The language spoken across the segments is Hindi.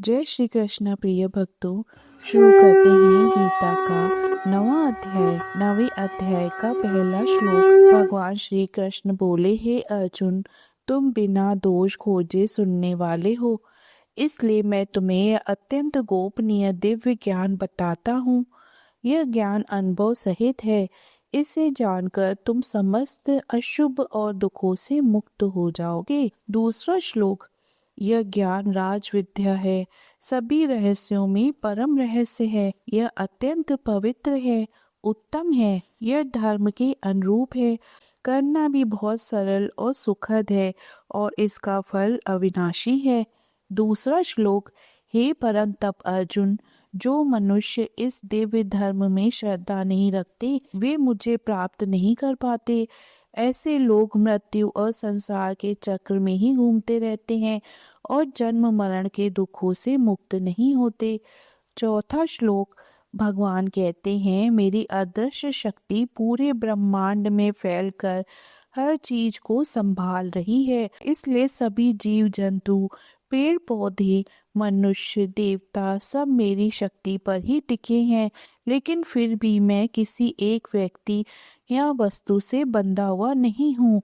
जय श्री कृष्ण प्रिय भक्तों। शुरू करते हैं गीता का नवे अध्याय का पहला श्लोक। भगवान श्री कृष्ण बोले, हे अर्जुन, तुम बिना दोष खोजे सुनने वाले हो, इसलिए मैं तुम्हें यह अत्यंत गोपनीय दिव्य ज्ञान बताता हूँ। यह ज्ञान अनुभव सहित है। इसे जानकर तुम समस्त अशुभ और दुखों से मुक्त हो जाओगे। दूसरा श्लोक। यह ज्ञान राज विद्या है, सभी रहस्यों में परम रहस्य है। यह अत्यंत पवित्र है, उत्तम है। यह धर्म के अनुरूप है, करना भी बहुत सरल और सुखद है, और इसका फल अविनाशी है। दूसरा श्लोक। हे परंतप अर्जुन, जो मनुष्य इस दिव्य धर्म में श्रद्धा नहीं रखते, वे मुझे प्राप्त नहीं कर पाते। ऐसे लोग मृत्यु और संसार के चक्र में ही घूमते रहते हैं और जन्म मरण के दुखों से मुक्त नहीं होते। चौथा श्लोक। भगवान कहते हैं, मेरी अदृश्य शक्ति पूरे ब्रह्मांड में फैलकर हर चीज को संभाल रही है, इसलिए सभी जीव जंतु, पेड़ पौधे, मनुष्य, देवता सब मेरी शक्ति पर ही टिके हैं। लेकिन फिर भी मैं किसी एक व्यक्ति या वस्तु से बंधा हुआ नहीं हूँ।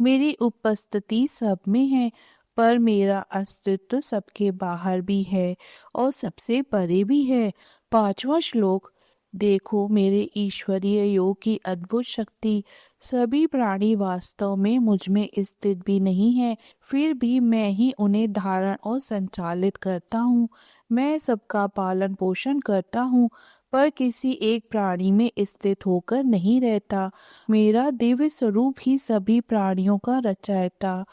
मेरी उपस्थिति सब में है, पर मेरा अस्तित्व सबके बाहर भी है और सबसे परे भी है। पांचवा श्लोक। देखो मेरे ईश्वरीय योग की अद्भुत शक्ति। सभी प्राणी वास्तव में मुझ में स्थित भी नहीं है, फिर भी मैं ही उन्हें धारण और संचालित करता हूँ। मैं सबका पालन पोषण करता हूँ, पर किसी एक प्राणी में स्थित होकर नहीं रहता। मेरा दिव्य स्वरूप ही सभी प्राणियों का रचयिता,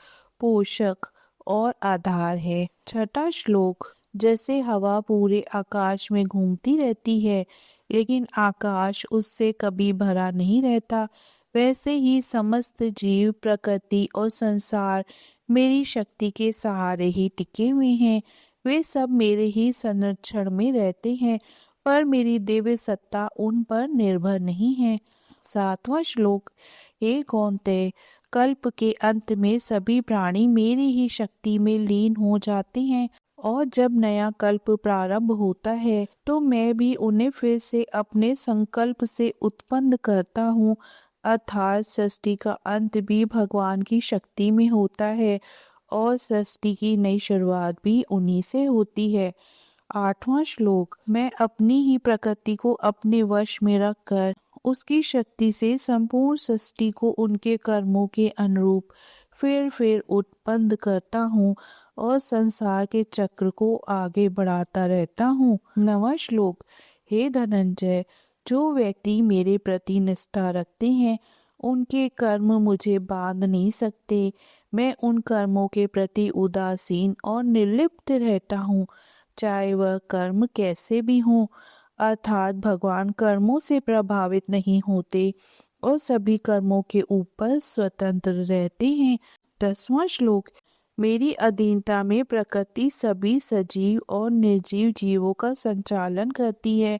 पोषक और आधार है। छठा श्लोक। जैसे हवा पूरे आकाश में घूमती रहती है, लेकिन आकाश उससे कभी भरा नहीं रहता, वैसे ही समस्त जीव, प्रकृति और संसार मेरी शक्ति के सहारे ही टिके हुए हैं। वे सब मेरे ही संरक्षण में रहते हैं, पर मेरी दिव्य सत्ता उन पर निर्भर नहीं है। सातवां श्लोक। हे कौन्तेय, कल्प के अंत में सभी प्राणी मेरी ही शक्ति में लीन हो जाते हैं, और जब नया कल्प प्रारंभ होता है तो मैं भी उन्हें फिर से अपने संकल्प से उत्पन्न करता हूँ। अर्थात सृष्टि का अंत भी भगवान की शक्ति में होता है, और सृष्टि की नई शुरुआत भी उन्हीं से होती है। आठवां श्लोक। मैं अपनी ही प्रकृति को अपने वश में रखकर उसकी शक्ति से संपूर्ण सृष्टि को उनके कर्मों के अनुरूप फिर उत्पन्न करता हूँ और संसार के चक्र को आगे बढ़ाता रहता हूँ। नवा श्लोक। हे धनंजय, जो व्यक्ति मेरे प्रति निष्ठा रखते हैं, उनके कर्म मुझे बांध नहीं सकते। मैं उन कर्मों के प्रति उदासीन और निर्लिप्त रहता हूँ, चाहे वह कर्म कैसे भी हों। अर्थात भगवान कर्मों से प्रभावित नहीं होते और सभी कर्मों के ऊपर स्वतंत्र रहते हैं। 10वां श्लोक। मेरी अधीनता में प्रकृति सभी सजीव और निर्जीव जीवों का संचालन करती है।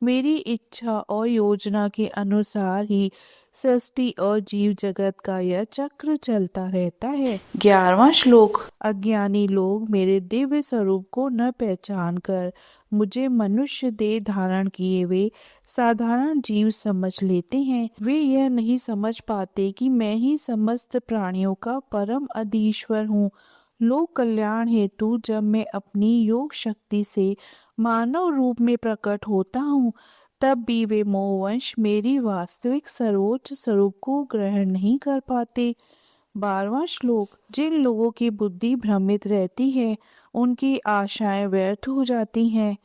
मेरी इच्छा और योजना के अनुसार ही सृष्टि और जीव जगत का यह चक्र चलता रहता है। 11वां श्लोक। अज्ञानी लोग मेरे दिव्य स्वरूप को न पहचान कर मुझे मनुष्य देह धारण किए वे साधारण जीव समझ लेते हैं। वे यह नहीं समझ पाते कि मैं ही समस्त प्राणियों का परम अधीश्वर हूँ। लोक कल्याण हेतु जब मैं अपनी योग शक्ति से मानव रूप में प्रकट होता हूँ, तब भी वे मोहवश मेरी वास्तविक सर्वोच्च स्वरूप को ग्रहण नहीं कर पाते। 12वां श्लोक। जिन लोगों की बुद्धि भ्रमित रहती है, उनकी आशाएं व्यर्थ हो जाती हैं,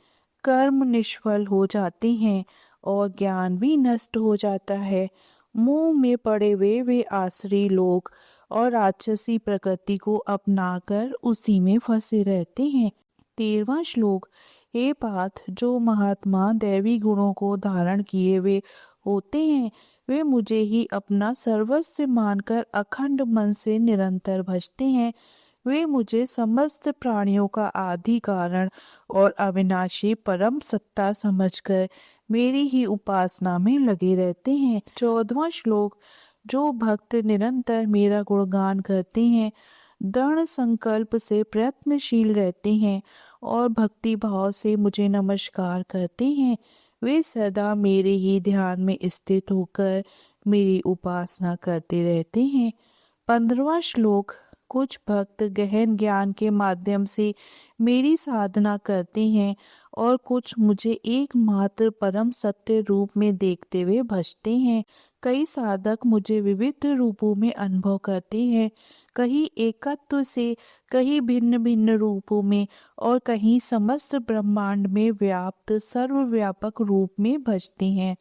कर्म निष्फल हो जाते हैं और ज्ञान भी नष्ट हो जाता है। मोह में पड़े वे आसुरी लोग और राक्षसी प्रकृति को अपनाकर उसी में फंसे रहते हैं। 13वां श्लोक। हे पार्थ, जो महात्मा दैवी गुणों को धारण किए हुए होते हैं, वे मुझे ही अपना सर्वस्व मानकर अखंड मन से निरंतर भजते हैं। वे मुझे समस्त प्राणियों का आदि कारण और अविनाशी परम सत्ता समझकर मेरी ही उपासना में लगे रहते हैं। 14वां श्लोक। जो भक्त निरंतर मेरा गुणगान करते हैं, दृढ़ संकल्प से प्रयत्नशील रहते हैं और भक्ति भाव से मुझे नमस्कार करते हैं, वे सदा मेरे ही ध्यान में स्थित होकर मेरी उपासना करते रहते हैं। 15वां श्लोक। कुछ भक्त गहन ज्ञान के माध्यम से मेरी साधना करते हैं और कुछ मुझे एकमात्र परम सत्य रूप में देखते हुए भजते हैं। कई साधक मुझे विविध रूपों में अनुभव करते हैं, कहीं एकत्व से, कहीं भिन्न भिन्न रूपों में और कहीं समस्त ब्रह्मांड में व्याप्त सर्वव्यापक रूप में भजते हैं।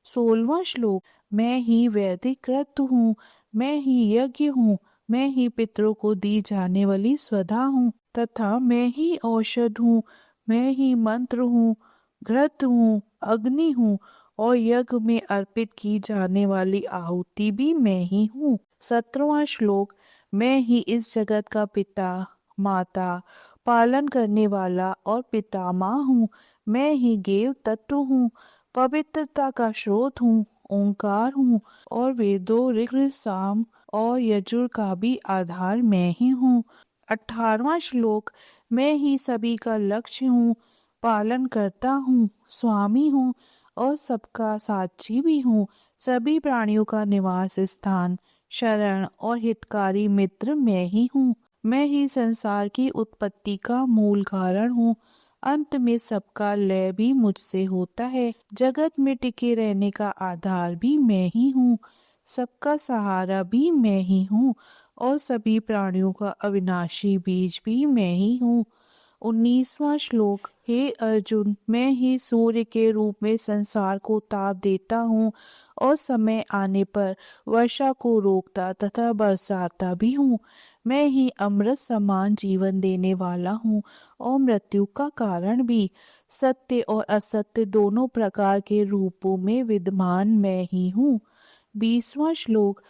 16वां श्लोक। मैं ही वैदिक कृत हूँ, मैं ही यज्ञ हूँ, मैं ही पितरों को दी जाने वाली स्वधा हूँ, तथा मैं ही औषध हूँ, मैं ही मंत्र हूँ, घृत हूँ, अग्नि हूँ और यज्ञ में अर्पित की जाने वाली आहुति भी मैं ही हूँ। 17वां श्लोक। मैं ही इस जगत का पिता, माता, पालन करने वाला और पितामह हूँ। मैं ही गेव तत्व हूँ, पवित्रता का स्रोत हूँ, ओंकार हूँ और वेदों, ऋग्, साम और यजुर का भी आधार मैं ही हूँ। 18वां श्लोक। मैं ही सभी का लक्ष्य हूँ, पालन करता हूँ, स्वामी हूँ और सबका साक्षी भी हूँ। सभी प्राणियों का निवास स्थान, शरण और हितकारी मित्र मैं ही हूँ। मैं ही संसार की उत्पत्ति का मूल कारण हूँ, अंत में सबका लय भी मुझसे होता है। जगत में टिके रहने का आधार भी मैं ही हूँ, सबका सहारा भी मैं ही हूँ और सभी प्राणियों का अविनाशी बीज भी मैं ही हूँ। 19वां श्लोक। हे अर्जुन, मैं ही सूर्य के रूप में संसार को ताप देता हूँ और समय आने पर वर्षा को रोकता तथा बरसाता भी हूँ। मैं ही अमृत समान जीवन देने वाला हूँ और मृत्यु का कारण भी। सत्य और असत्य दोनों प्रकार के रूपों में विद्यमान मैं ही हूँ। 20वां श्लोक।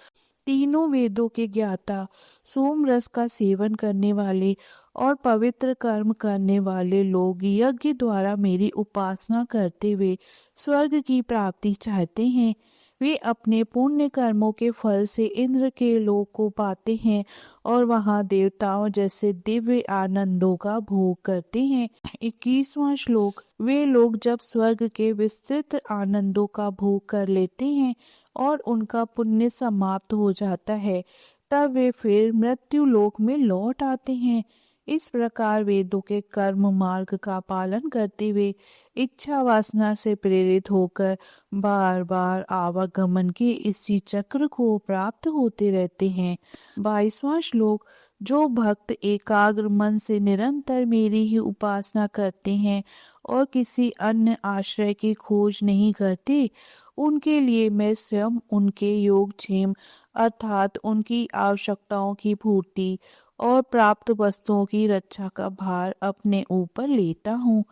तीनों वेदों के ज्ञाता, सोम रस का सेवन करने वाले और पवित्र कर्म करने वाले लोग यज्ञ द्वारा मेरी उपासना करते हुए स्वर्ग की प्राप्ति चाहते हैं। वे अपने पुण्य कर्मों के फल से इंद्र के लोक को पाते हैं और वहां देवताओं जैसे दिव्य आनंदों का भोग करते हैं। 21वां श्लोक। वे लोग जब स्वर्ग के विस्तृत आनंदों का भोग कर लेते हैं और उनका पुण्य समाप्त हो जाता है, तब वे फिर मृत्यु लोक में लौट आते हैं। इस प्रकार वेदों के कर्म मार्ग का पालन करते हुए इच्छा वासना से प्रेरित होकर बार बार आवागमन के इसी चक्र को प्राप्त होते रहते हैं। 22वां श्लोक। जो भक्त एकाग्र मन से निरंतर मेरी ही उपासना करते हैं और किसी अन्य आश्रय की खोज नहीं करते, उनके लिए मैं स्वयं उनके योगक्षेम अर्थात उनकी आवश्यकताओं की पूर्ति और प्राप्त वस्तुओं की रक्षा का भार अपने ऊपर लेता हूँ।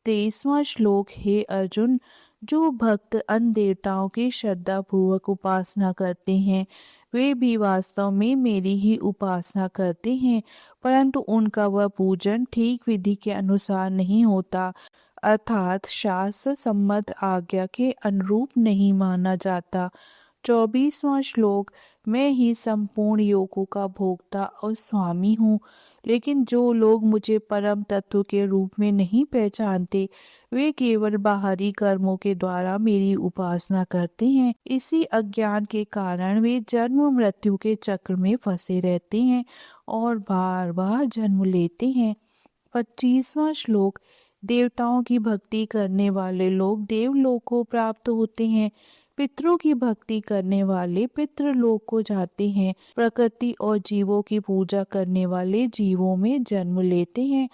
23वां श्लोक। हे अर्जुन, जो भक्त अन्य देवताओं की श्रद्धा पूर्वक उपासना करते हैं, वे भी वास्तव में मेरी ही उपासना करते हैं, परंतु उनका वह पूजन ठीक विधि के अनुसार नहीं होता, अर्थात शास्त्र सम्मत आज्ञा के अनुरूप नहीं माना जाता। 24वां श्लोक। मैं ही संपूर्ण योगों का भोक्ता और स्वामी हूँ, लेकिन जो लोग मुझे परम तत्व के रूप में नहीं पहचानते, वे केवल बाहरी कर्मों के द्वारा मेरी उपासना करते हैं। इसी अज्ञान के कारण वे जन्म मृत्यु के चक्र में फंसे रहते हैं और बार बार जन्म लेते हैं। 25वां श्लोक। देवताओं की भक्ति करने वाले लोग देवलोक को प्राप्त होते हैं, पितरों की भक्ति करने वाले पितृलोक को जाते हैं, प्रकृति और जीवों की पूजा करने वाले जीवों में जन्म लेते हैं,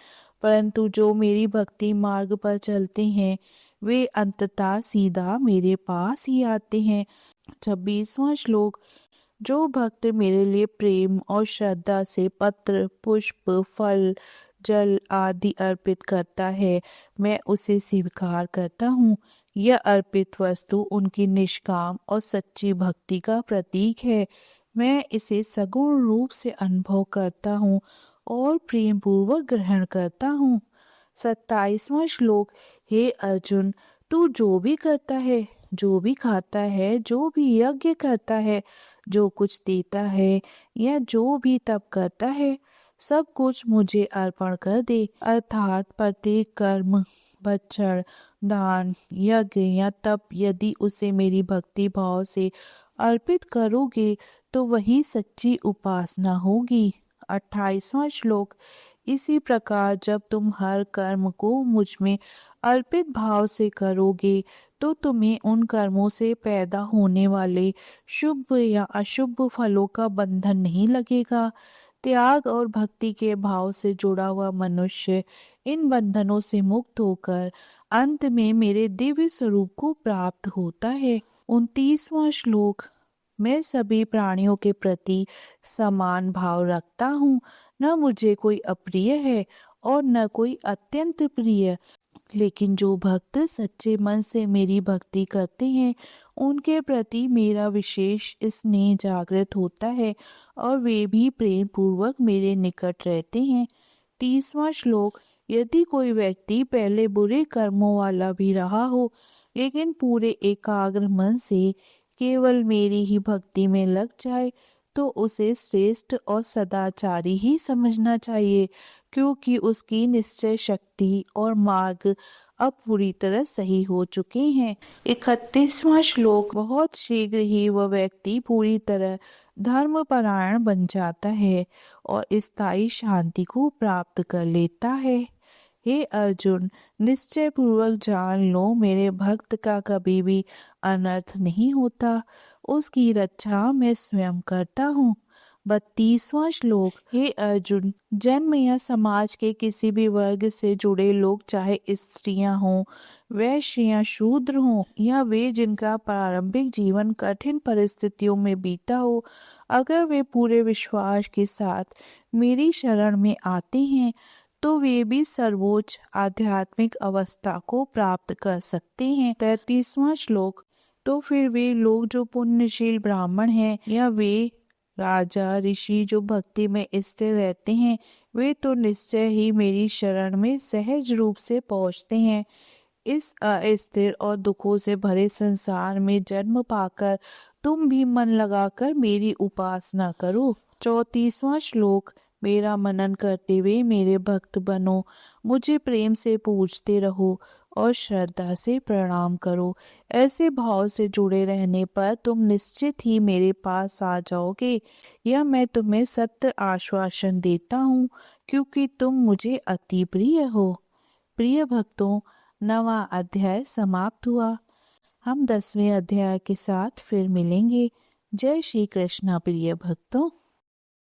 परंतु जो मेरी भक्ति मार्ग पर चलते हैं, वे अंततः सीधा मेरे पास ही आते हैं। 26वां श्लोक। जो भक्त मेरे लिए प्रेम और श्रद्धा से पत्र, पुष्प, फल, जल आदि अर्पित करता है, मैं उसे स्वीकार करता हूँ। यह अर्पित वस्तु उनकी निष्काम और सच्ची भक्ति का प्रतीक है। मैं इसे सगुण रूप से अनुभव करता हूँ और प्रेम पूर्वक ग्रहण करता हूँ। 27वां श्लोक। हे अर्जुन, तू जो भी करता है, जो भी खाता है, जो भी यज्ञ करता है, जो कुछ देता है या जो भी तप करता है, सब कुछ मुझे अर्पण कर दे। अर्थात प्रत्येक कर्म, भक्षण, दान, यज्ञ या तप यदि उसे मेरी भक्ति भाव से अर्पित करोगे तो वही सच्ची उपासना होगी। 28वां श्लोक। इसी प्रकार जब तुम हर कर्म को मुझ में अर्पित भाव से करोगे तो तुम्हें उन कर्मों से पैदा होने वाले शुभ या अशुभ फलों का बंधन नहीं लगेगा। त्याग और भक्ति के भाव से जुड़ा हुआ मनुष्य इन बंधनों से मुक्त होकर अंत में मेरे दिव्य स्वरूप को प्राप्त होता है। 29वां श्लोक। मैं सभी प्राणियों के प्रति समान भाव रखता हूँ, न मुझे कोई अप्रिय है और न कोई अत्यंत प्रिय, लेकिन जो भक्त सच्चे मन से मेरी भक्ति करते हैं उनके प्रति मेरा विशेष स्नेह जागृत होता है और वे भी प्रेम पूर्वक मेरे निकट रहते हैं। 30वां श्लोक। यदि कोई व्यक्ति पहले बुरे कर्मों वाला भी रहा हो लेकिन पूरे एकाग्र मन से केवल मेरी ही भक्ति में लग जाए तो उसे श्रेष्ठ और सदाचारी ही समझना चाहिए, क्योंकि उसकी निश्चय शक्ति और मार्ग अब पूरी तरह सही हो चुके हैं। 31वां श्लोक। बहुत शीघ्र ही वह व्यक्ति पूरी तरह धर्मपरायण बन जाता है और स्थायी शांति को प्राप्त कर लेता है। हे अर्जुन, निश्चय पूर्वक जान लो, मेरे भक्त का कभी भी अनर्थ नहीं होता, उसकी रक्षा मैं स्वयं करता हूँ। 32वां श्लोक। हे अर्जुन, जन्म या समाज के किसी भी वर्ग से जुड़े लोग, चाहे स्त्रियां हों, वैश्य या शूद्र हों, या वे जिनका प्रारंभिक जीवन कठिन परिस्थितियों में बीता हो, अगर वे पूरे विश्वास के साथ मेरी शरण में आते हैं तो वे भी सर्वोच्च आध्यात्मिक अवस्था को प्राप्त कर सकते हैं। 33वां श्लोक। तो फिर वे लोग जो पुण्यशील ब्राह्मण हैं या वे राजा ऋषि जो भक्ति में स्थिर रहते हैं, वे तो निश्चय ही मेरी शरण में सहज रूप से पहुँचते हैं। इस अस्थिर और दुखों से भरे संसार में जन्म पाकर तुम भी मन लगाकर मेरी उपासना करो। 34वां श्लोक। मेरा मनन करते हुए मेरे भक्त बनो, मुझे प्रेम से पूजते रहो और श्रद्धा से प्रणाम करो। ऐसे भाव से जुड़े रहने पर तुम निश्चित ही मेरे पास आ जाओगे। यह मैं तुम्हें सत्य आश्वासन देता हूँ, क्योंकि तुम मुझे अति प्रिय हो। प्रिय भक्तों, 9वां अध्याय समाप्त हुआ। हम 10वें अध्याय के साथ फिर मिलेंगे। जय श्री कृष्ण प्रिय भक्तों।